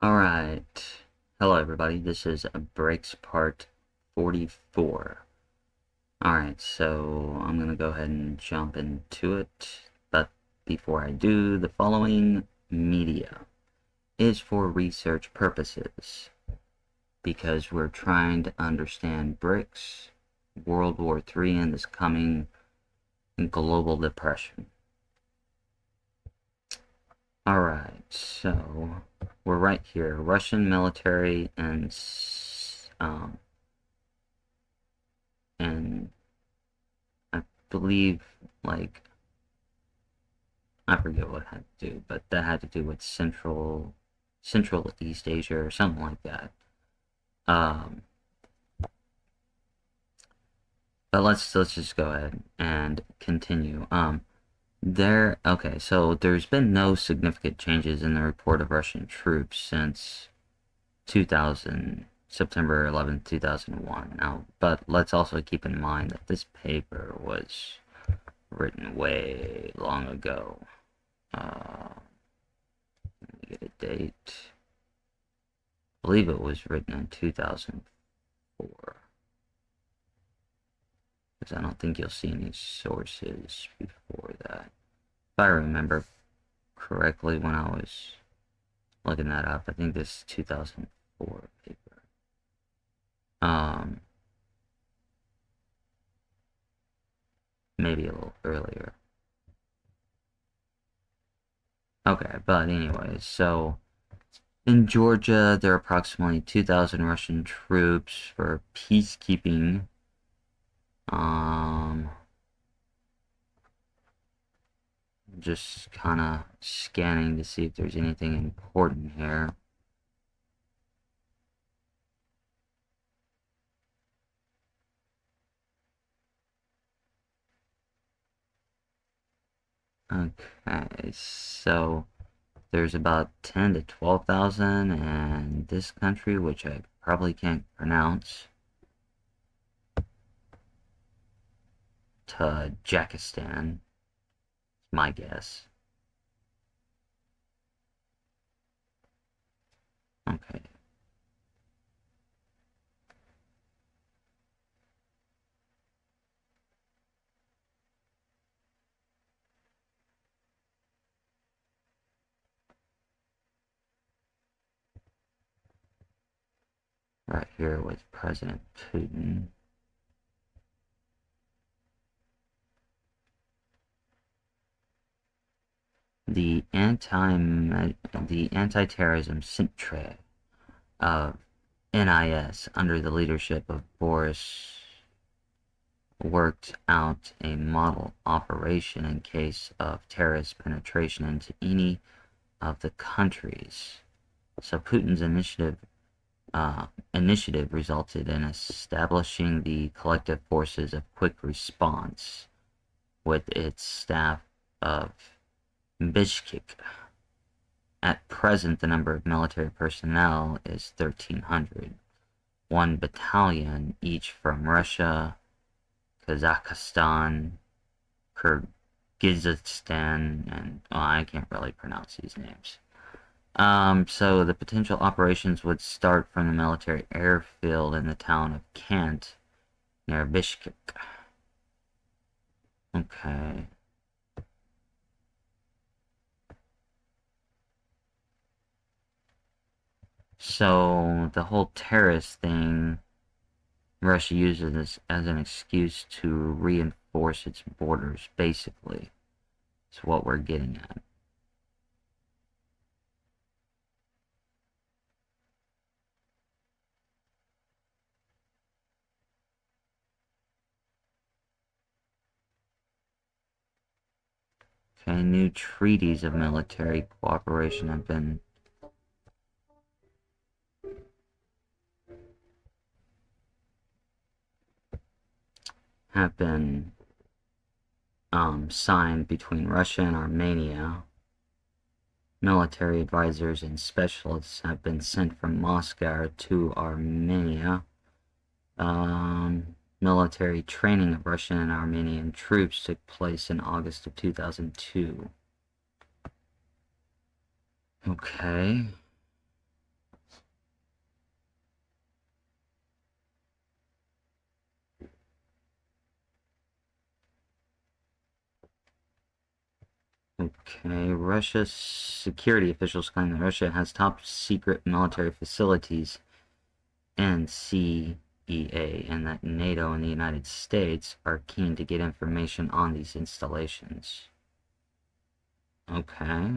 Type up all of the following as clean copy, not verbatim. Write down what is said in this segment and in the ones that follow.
Alright, hello everybody, this is Brics part 44. Alright, so I'm gonna go ahead and jump into it, but before I do, the following media is for research purposes, because we're trying to understand Brics, World War III, and this coming global depression. Alright, so we're right here. Russian military and I believe, like, I forget what it had to do, but that had to do with Central East Asia or something like that. Um, but let's just go ahead and continue. Okay, so there's been no significant changes in the report of Russian troops since 2000, September 11th, 2001. Now, but let's also keep in mind that this paper was written way long ago. Let me get a date. I believe it was written in 2004. Because I don't think you'll see any sources before that. If I remember correctly when I was looking that up, I think this is 2004 paper. Maybe a little earlier. Okay, but anyways, so in Georgia, there are approximately 2,000 Russian troops for peacekeeping. Just kind of scanning to see if there's anything important here. Okay, so there's about 10 to 12,000 in this country, which I probably can't pronounce. Tajikistan, my guess. Okay. Right here with President Putin. The anti-terrorism centre of NIS under the leadership of Boris worked out a model operation in case of terrorist penetration into any of the countries. So Putin's initiative resulted in establishing the collective forces of quick response with its staff of Bishkek. At present, the number of military personnel is 1,300, one battalion each from Russia, Kazakhstan, Kyrgyzstan, and I can't really pronounce these names. So the potential operations would start from the military airfield in the town of Kant, near Bishkek. Okay. So the whole terrorist thing, Russia uses this as an excuse to reinforce its borders, basically. It's what we're getting at. Okay, new treaties of military cooperation have been signed between Russia and Armenia. Military advisors and specialists have been sent from Moscow to Armenia. Military training of Russian and Armenian troops took place in August of 2002. Okay. Okay, Russia's security officials claim that Russia has top secret military facilities and CEA, and that NATO and the United States are keen to get information on these installations. Okay.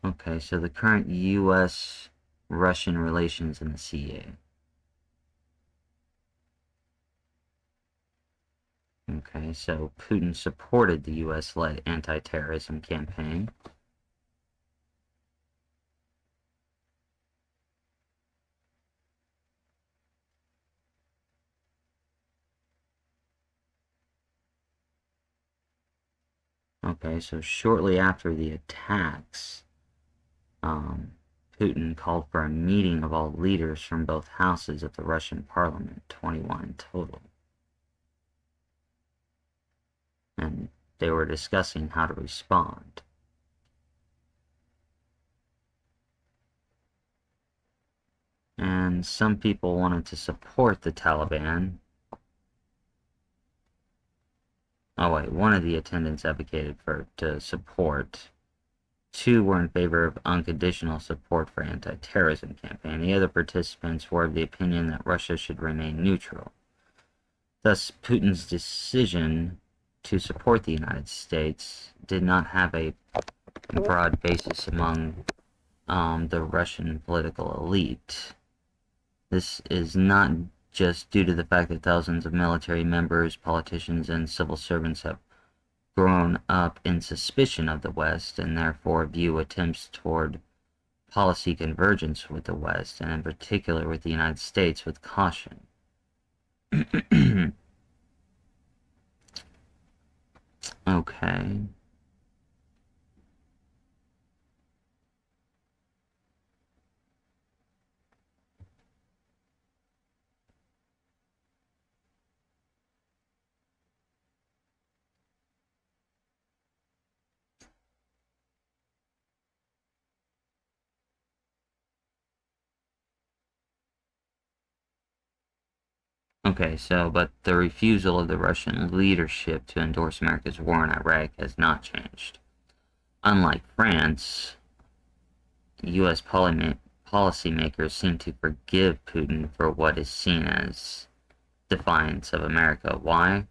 Okay, so the current U.S.-Russian relations in the CEA. Okay, so Putin supported the U.S.-led anti-terrorism campaign. Okay, so shortly after the attacks, Putin called for a meeting of all leaders from both houses of the Russian parliament, 21 in total. And they were discussing how to respond. And some people wanted to support the Taliban. Oh wait, one of the attendants advocated to support. Two were in favor of unconditional support for anti-terrorism campaign. The other participants were of the opinion that Russia should remain neutral. Thus, Putin's decision to support the United States did not have a broad basis among the Russian political elite. This is not just due to the fact that thousands of military members, politicians, and civil servants have grown up in suspicion of the West and therefore view attempts toward policy convergence with the West, and in particular with the United States, with caution. Okay. Okay, so, but the refusal of the Russian leadership to endorse America's war in Iraq has not changed. Unlike France, U.S. policymakers seem to forgive Putin for what is seen as defiance of America. Why?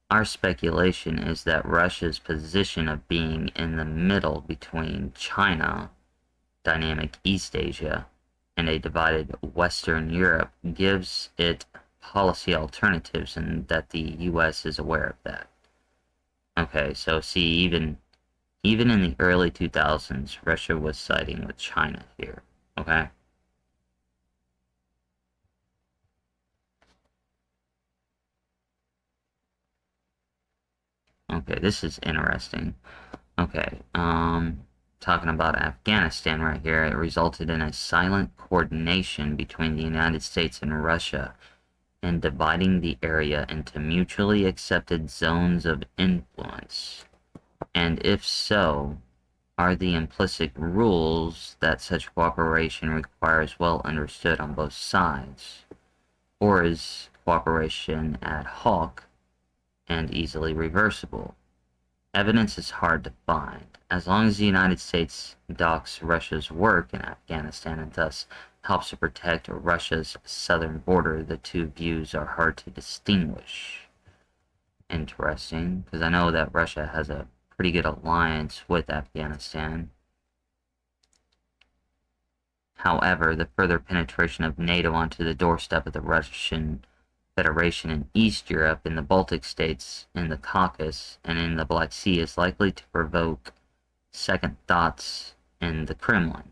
Our speculation is that Russia's position of being in the middle between China, dynamic East Asia, and a divided Western Europe gives it policy alternatives, and that the U.S. is aware of that. Okay, so see, even in the early 2000s, Russia was siding with China here. Okay. Okay, this is interesting. Okay, talking about Afghanistan right here, it resulted in a silent coordination between the United States and Russia in dividing the area into mutually accepted zones of influence. And if so, are the implicit rules that such cooperation requires well understood on both sides? Or is cooperation ad hoc and easily reversible? Evidence is hard to find. As long as the United States docks Russia's work in Afghanistan and thus helps to protect Russia's southern border, the two views are hard to distinguish. Interesting, because I know that Russia has a pretty good alliance with Afghanistan. However, the further penetration of NATO onto the doorstep of the Russian Federation in East Europe, in the Baltic states, in the Caucasus, and in the Black Sea is likely to provoke second thoughts in the Kremlin,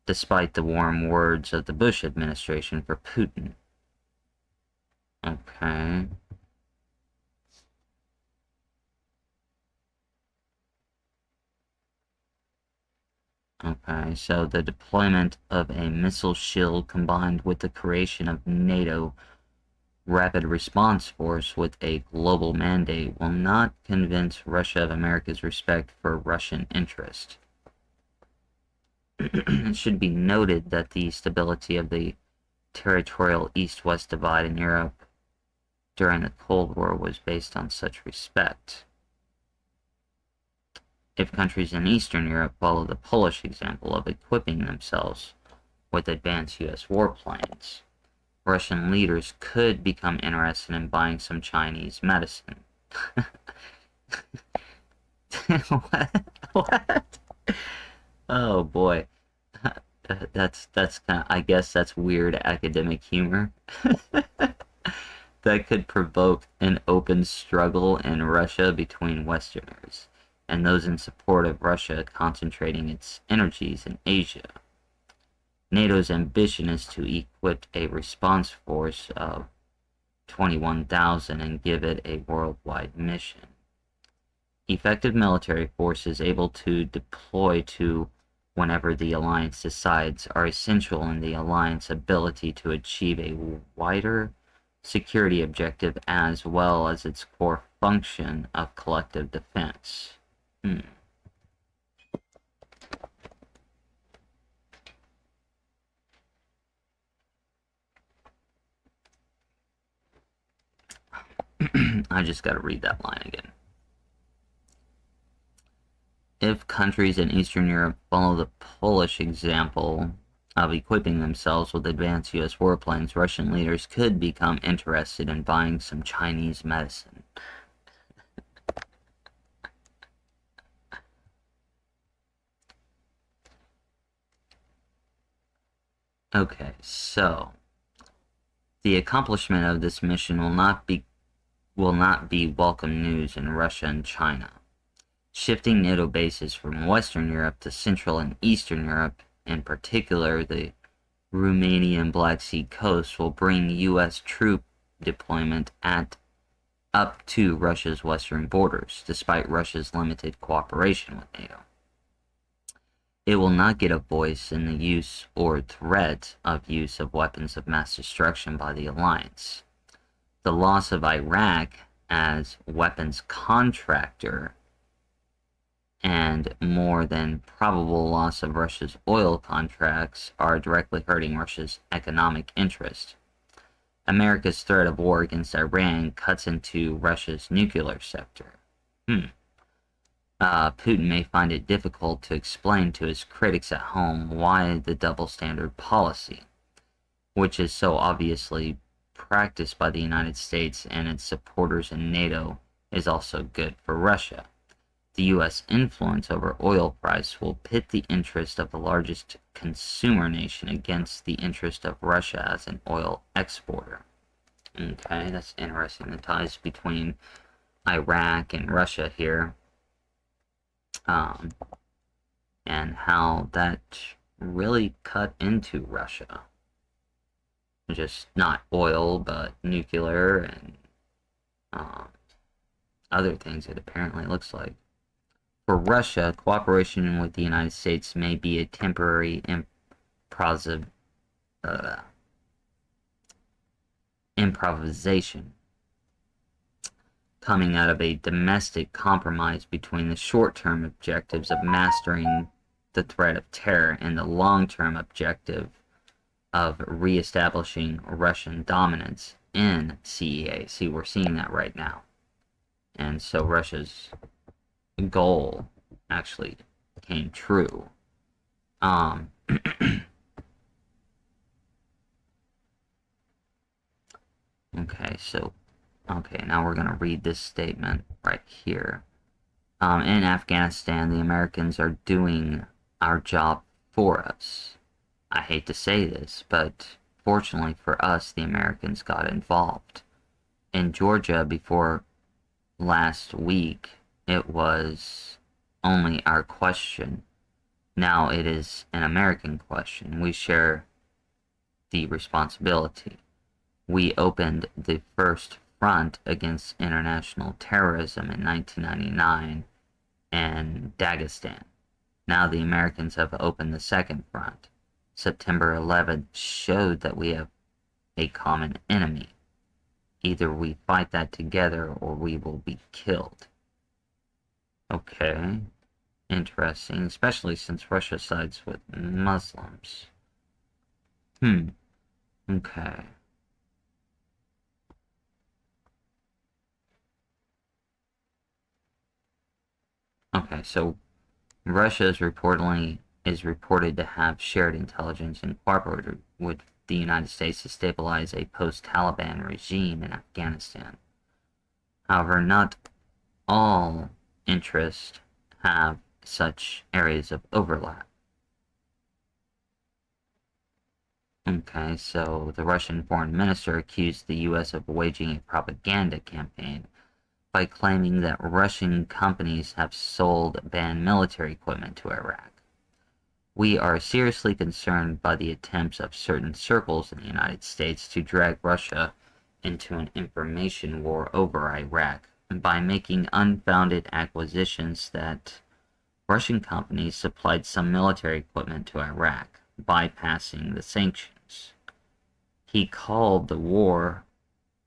despite the warm words of the Bush administration for Putin. Okay. Okay, so the deployment of a missile shield combined with the creation of NATO Rapid Response Force with a global mandate will not convince Russia of America's respect for Russian interest. It should be noted that the stability of the territorial East-West divide in Europe during the Cold War was based on such respect. If countries in Eastern Europe follow the Polish example of equipping themselves with advanced U.S. warplanes, Russian leaders could become interested in buying some Chinese medicine. What? What? Oh boy. That's kind of, I guess that's weird academic humor. That could provoke an open struggle in Russia between Westerners and those in support of Russia concentrating its energies in Asia. NATO's ambition is to equip a response force of 21,000 and give it a worldwide mission. Effective military forces able to deploy to whenever the alliance decides are essential in the alliance's ability to achieve a wider security objective as well as its core function of collective defense. I just gotta read that line again. If countries in Eastern Europe follow the Polish example of equipping themselves with advanced U.S. warplanes, Russian leaders could become interested in buying some Chinese medicine. Okay, so the accomplishment of this mission will not be welcome news in Russia and China. Shifting NATO bases from Western Europe to Central and Eastern Europe, in particular the Romanian Black Sea coast, will bring U.S. troop deployment up to Russia's western borders, despite Russia's limited cooperation with NATO. It will not get a voice in the use or threat of use of weapons of mass destruction by the alliance. The loss of Iraq as weapons contractor and more than probable loss of Russia's oil contracts are directly hurting Russia's economic interest. America's threat of war against Iran cuts into Russia's nuclear sector. Putin may find it difficult to explain to his critics at home why the double standard policy, which is so obviously practiced by the United States and its supporters in NATO, is also good for Russia. The U.S. influence over oil price will pit the interest of the largest consumer nation against the interest of Russia as an oil exporter. Okay, that's interesting. The ties between Iraq and Russia here. And how that really cut into Russia. Just not oil, but nuclear and other things, it apparently looks like. For Russia, cooperation with the United States may be a temporary improvisation coming out of a domestic compromise between the short-term objectives of mastering the threat of terror and the long-term objective of reestablishing Russian dominance in CEA. See, we're seeing that right now. And so Russia's goal actually came true. Okay, now we're going to read this statement right here. In Afghanistan, the Americans are doing our job for us. I hate to say this, but fortunately for us, the Americans got involved. In Georgia, before last week, it was only our question. Now it is an American question. We share the responsibility. We opened the first front against international terrorism in 1999 in Dagestan. Now the Americans have opened the second front. September 11th showed that we have a common enemy. Either we fight that together or we will be killed. Okay, interesting, especially since Russia sides with Muslims. Okay. Okay, so Russia is reported to have shared intelligence and cooperated with the United States to stabilize a post-Taliban regime in Afghanistan. However, not all interests have such areas of overlap. Okay, so the Russian foreign minister accused the U.S. of waging a propaganda campaign by claiming that Russian companies have sold banned military equipment to Iraq. We are seriously concerned by the attempts of certain circles in the United States to drag Russia into an information war over Iraq by making unfounded accusations that Russian companies supplied some military equipment to Iraq, bypassing the sanctions. He called the war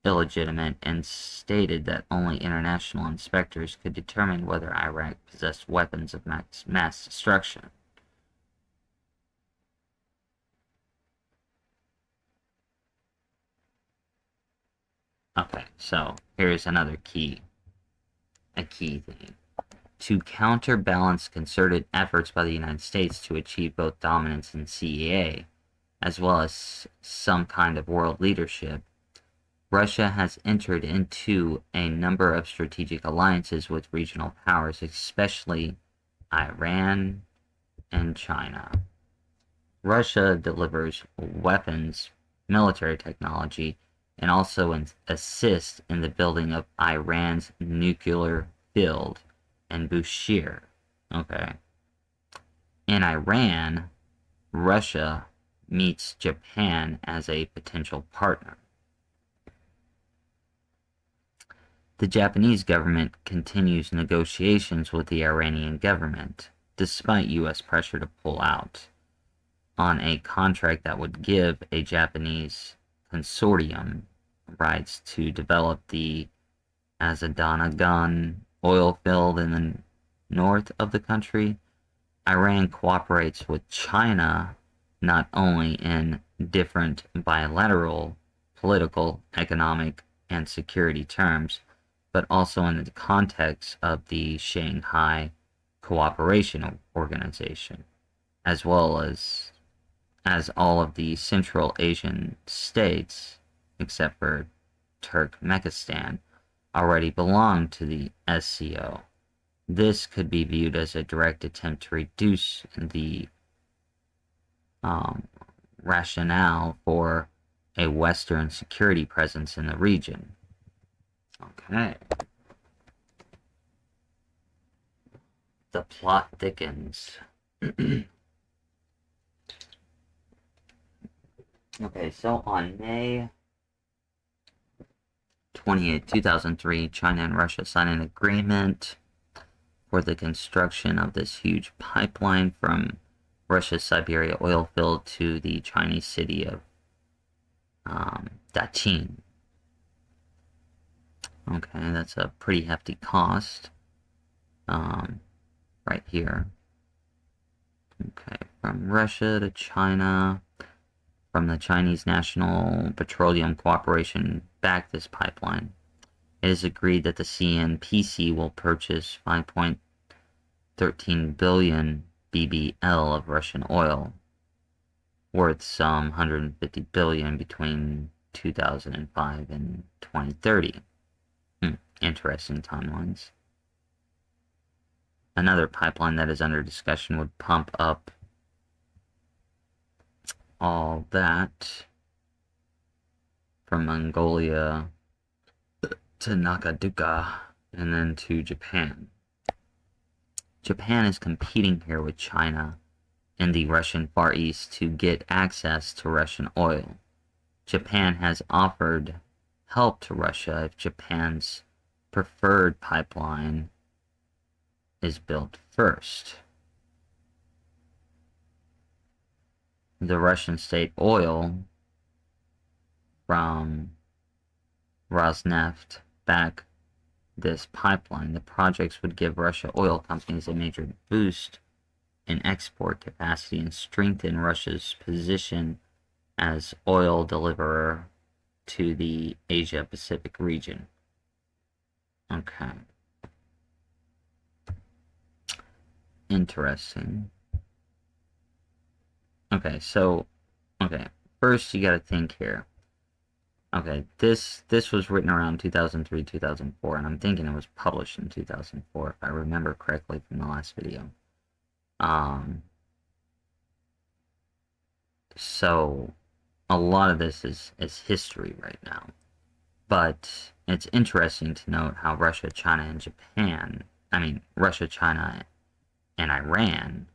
illegitimate and stated that only international inspectors could determine whether Iraq possessed weapons of mass destruction. Okay, so here's another key thing. To counterbalance concerted efforts by the United States to achieve both dominance in CEA, as well as some kind of world leadership, Russia has entered into a number of strategic alliances with regional powers, especially Iran and China. Russia delivers weapons, military technology, and also assists in the building of Iran's nuclear field in Bushehr. Okay. In Iran, Russia meets Japan as a potential partner. The Japanese government continues negotiations with the Iranian government, despite U.S. pressure to pull out, on a contract that would give a Japanese consortium rights to develop the Azadanagan oil field in the north of the country. Iran cooperates with China not only in different bilateral political, economic, and security terms, but also in the context of the Shanghai Cooperation Organization, as well as all of the Central Asian states, except for Turkmenistan, already belong to the SCO. This could be viewed as a direct attempt to reduce the rationale for a Western security presence in the region. Okay. The plot thickens. Okay, so on May 28, 2003, China and Russia signed an agreement for the construction of this huge pipeline from Russia's Siberia oil field to the Chinese city of Daqing. Okay, that's a pretty hefty cost. Right here. Okay, from Russia to China, from the Chinese National Petroleum Corporation back this pipeline. It is agreed that the CNPC will purchase 5.13 billion BBL of Russian oil, worth some 150 billion between 2005 and 2030. Interesting timelines. Another pipeline that is under discussion would pump up all that from Mongolia to Nakaduka and then to Japan. Japan is competing here with China in the Russian Far East to get access to Russian oil. Japan has offered help to Russia if Japan's preferred pipeline is built first. The Russian state oil from Rosneft back this pipeline. The projects would give Russia oil companies a major boost in export capacity and strengthen Russia's position as oil deliverer to the Asia-Pacific region. Okay. interesting. Okay, so, okay, first you gotta think here. Okay, this was written around 2003, 2004, and I'm thinking it was published in 2004, if I remember correctly from the last video. So a lot of this is history right now. But it's interesting to note how Russia, China, and Japan, I mean, Russia, China, and Iran,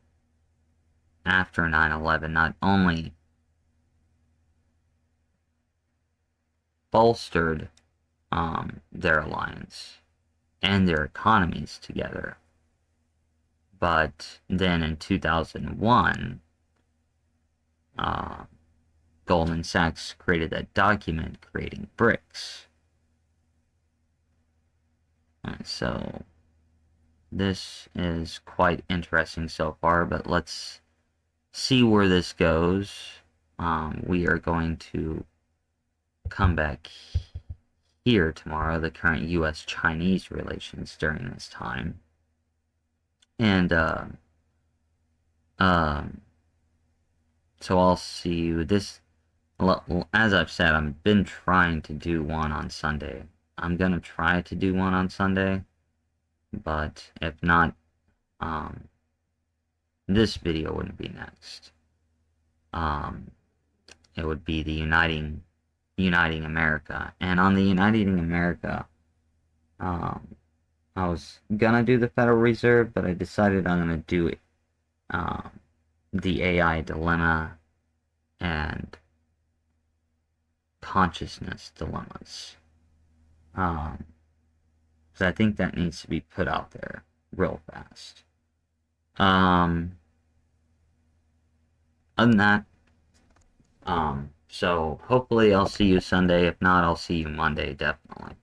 after 9/11, not only bolstered their alliance and their economies together, but then in 2001, Goldman Sachs created that document creating Brics. So this is quite interesting so far, but let's see where this goes. We are going to come back here tomorrow, the current U.S.-Chinese relations during this time. And so I'll see you this. As I've said, I've been trying to do one on Sunday. I'm gonna try to do one on Sunday, but if not, this video wouldn't be next. It would be the Uniting America, and on the Uniting America, I was gonna do the Federal Reserve, but I decided I'm gonna do it, the AI dilemma and consciousness dilemmas. So I think that needs to be put out there real fast. Other than that, so hopefully I'll see you Sunday. If not, I'll see you Monday, definitely.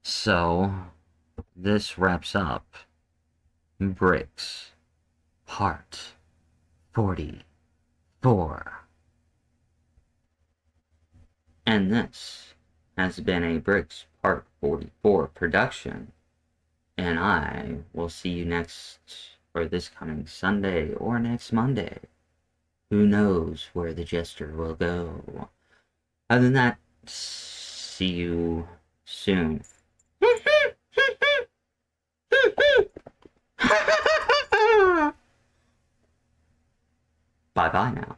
So, this wraps up Brics Part 44. And this has been a Brics Part 44 production. And I will see you next, or this coming Sunday, or next Monday. Who knows where the jester will go? Other than that, see you soon. Bye-bye now.